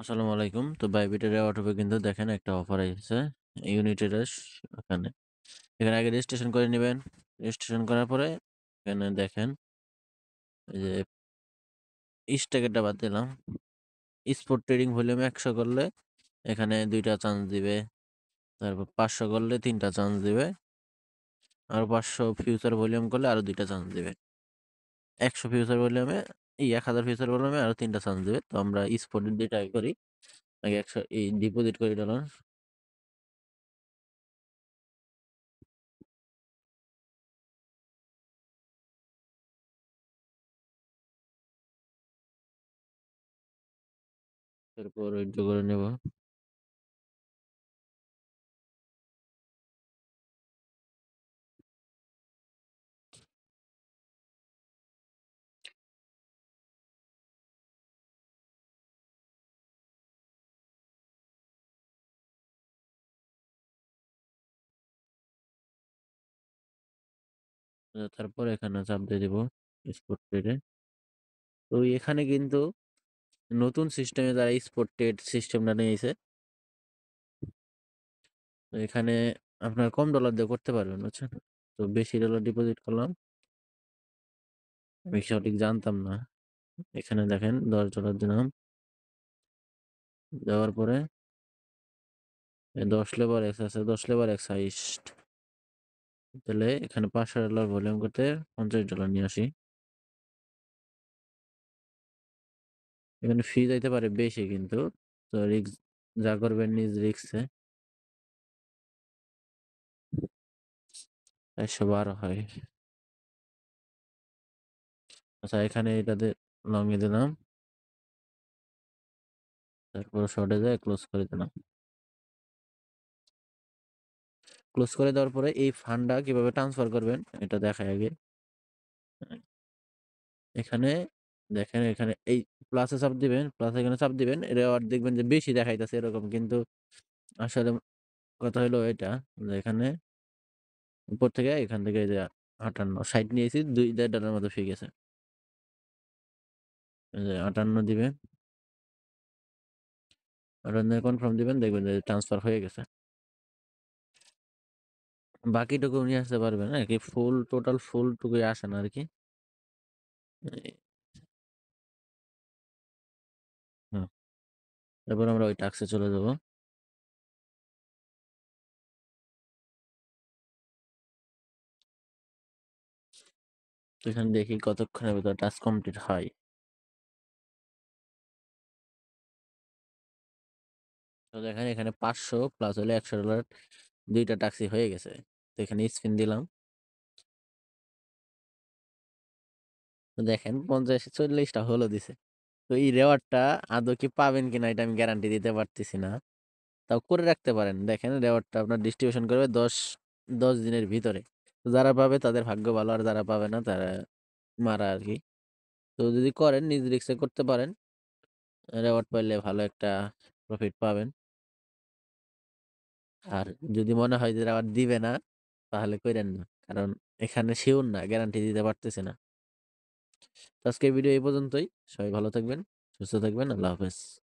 আসসালামু আলাইকুম। তো বাইবিটের অটোপে কিন্তু দেখেন একটা অফার এসেছে। ইউনিটেডের এখানে। এখানে আগে রেজিস্ট্রেশন করে নিবেন। রেজিস্ট্রেশন করার পরে এখানে দেখেন এই যে স্ট্যাকেরটা বাদ দিলাম। স্পট ট্রেডিং ভলিউম ১০০ করলে এখানে ২ টা চান্স দিবে। তারপর ৫০০ করলে ৩ টা চান্স দিবে। আর ৫০০ ফিউচার ভলিউম করলে আরো ২ টা চান্স দিবে। ১০০ ফিউচার ভলিউমে ১০০০ ফিউচার ভলিউমে আরো ৩ টা চান্স দিবে। তো আমরা স্পটের দিয়ে ট্রাই করি। আগে ১০০ ডিপোজিট করি ডলার। তারপর উইথড্র করে নেব। তারপর এখানে চাপ দিয়ে দিব স্পট ট্রেডে। তো এখানে কিন্তু নতুন সিস্টেমে যারা স্পট ট্রেড সিস্টেমটা নিয়েছে, তো এখানে আপনার কম ডলার দিয়ে করতে পারবেন, বুঝছেন? তো বেশি ডলার ডিপোজিট করলাম, আমি সঠিক জানতাম না। এখানে দেখেন $10 দিলাম, দেওয়ার পরে 10 লেবার এক্স আছে, 10 লেবার এক্স হাইস্ট। তাহলে এখানে $500 ভলিউম করতে $50 নিয়ে আসি। এখানে ফি যাইতে পারে বেশি, কিন্তু তো রিক্স যা করবেন নিজ রিক্সে। 112 হয়। আচ্ছা, এখানে এটাতে লং এ দিলাম, তারপর শর্টে যায় ক্লোজ করে দিলাম। ক্লোজ করে দেওয়ার পরে এই ফান্ডটা কিভাবে ট্রান্সফার করবেন এটা দেখায় আগে। এখানে দেখেন, এখানে এই প্লাসে চাপ দিবেন, প্লাস এখানে চাপ দিবেন, রেওয়ার্ড দেখবেন যে বেশি দেখাইতেছে এরকম, কিন্তু আসলে কথা হলো এটা যে এখানে উপর থেকে এখান থেকে এই যে 58 60 নিয়েছি, $2 মতো ফি গেছে। এই যে 58 দিবেন, 58 কনফার্ম দিবেন, দেখবেন যে ট্রান্সফার হয়ে গেছে। বাকিটুকু নিয়ে আসতে পারবেন আর কি, ফুল টোটাল ফুল টুকুই আসে না আর কি। হুম, এরপর আমরা ওই টাক্সে চলে যাবো। তো এখানে দেখি কতক্ষণের ভিতর টাস্ক কমপ্লিট হয়। তো দেখেন এখানে 500 প্লাস হলে $100, 2টা টাক্সি হয়ে গেছে। তো এখানে স্পিন দিলাম, তো দেখেন 50 40টা হলো দিছে। তো এই রেওয়ার্ডটা আদৌ কি পাবেন কিনা এটা আমি গ্যারান্টি দিতে পারতেছি না। তাও করে রাখতে পারেন, দেখেন রেওয়ার্ডটা আপনার ডিস্ট্রিবিউশন করবে 10 দিনের ভিতরে। তো যারা পাবে তাদের ভাগ্য ভালো, আর যারা পাবে না তারা মারা আর কি। তো যদি করেন নিজ রিস্কে করতে পারেন, রেওয়ার্ড পাইলে ভালো একটা প্রফিট পাবেন। আর যদি মনে হয় যে রেওয়ার্ড দিবে না, তাহলে কইরেন না, কারণ এখানে শিওর না, গ্যারান্টি দিতে পারতেছে না। তো আজকের ভিডিও এই পর্যন্তই। সবাই ভালো থাকবেন, সুস্থ থাকবেন। আল্লাহ হাফেজ।